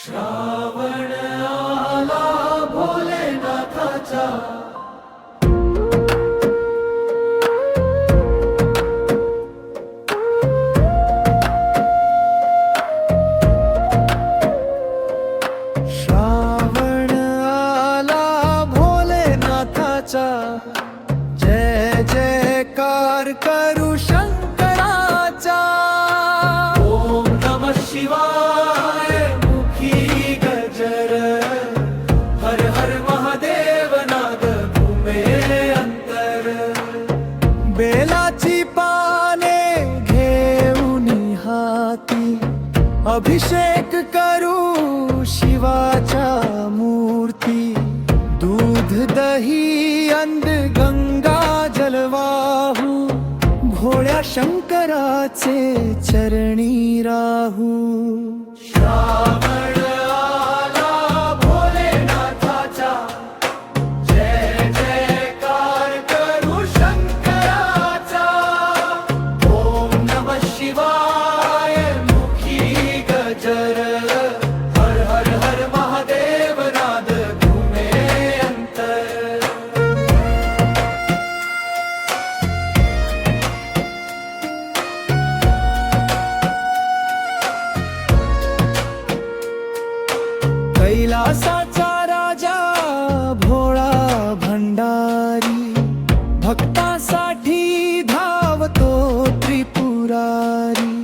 श्रावण आला भोलेनाथाचा, श्रावण आला भोलेनाथाचा, जय जयकार करू शंकराचा. ओम नमः शिवाय मुखी गजर, हर हर महादेव नाद घुमे अंतर. बेलाची पाने घेऊन हाती, अभिषेक करू शिवाच्या मूर्ती. दूध दही अंध गंगा जलवाहू, भोळ्या शंकराचे चरणी राहू. श्रावण आला भोलेनाथाचा, जय जयकार करू शंकराचा. ओम नमः शिवाय मुखी गजर, हर हर हर महादेव नाद घुमे अंतर. कैलासाचा राजा भोळा भंडारी, भक्तासाठी धावतो त्रिपुरारी.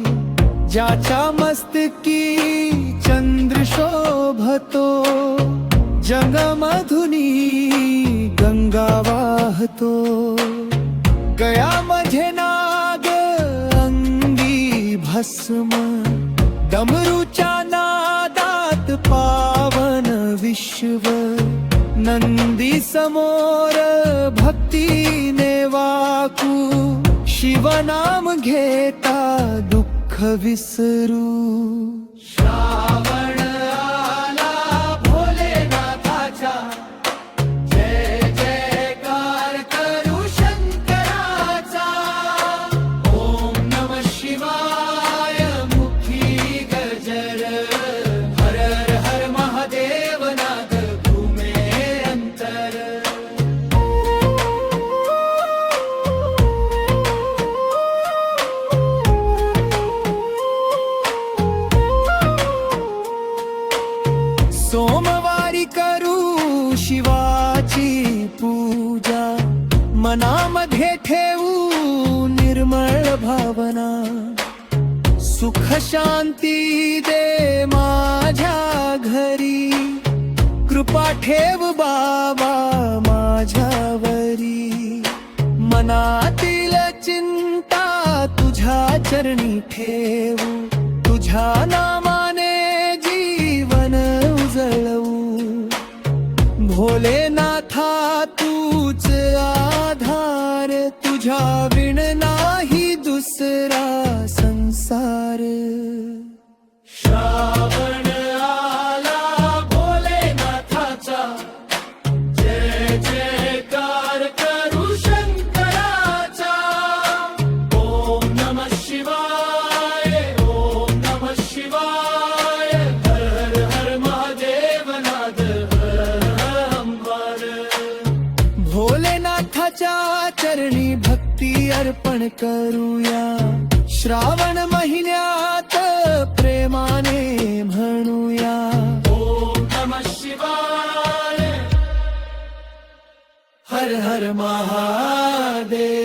ज्याच्या मस्तकी चंद्र शोभतो, जंगमधुनी गंगा वाहतो. गयामध्ये नाग अंगी भस्म, डमरूच्या नादात पावन विश्व. नंदी समोर भक्तीने वाकू, शिवनाम घेता दुःख विसरू. श्रावण आला भोलेनाथाचा, जय जयकार करू शंकराचा. ओम नमः शिवाय मुखी गजर, हर हर हर महादेव नाद घुमे अंतर. सोमवारी करू शिवाची पूजा, मनामध्ये ठेवू निर्मळ भावना. सुख शांती दे माझ्या घरी, कृपा ठेव बाबा माझ्यावरी. मनातील चिंता तुझ्या चरणी ठेवू, तुझ्या नामाने जीवन उजळवू. भोलेनाथा तूच आधार, तुझ्या विण नाही दुसरा संसार. श्रावण आला भोलेनाथाचा, जय जयकार करू शंकराचा. ओम नमः शिवाय, ओम नमः शिवाय, हर हर हर महादेव नाद अंबर. भोलेनाथाच्या चरणी भक्ती अर्पण करूया, श्रावण महिन्यात प्रेमाने म्हणूया. ओम नमः शिवाय, हर हर महादेव.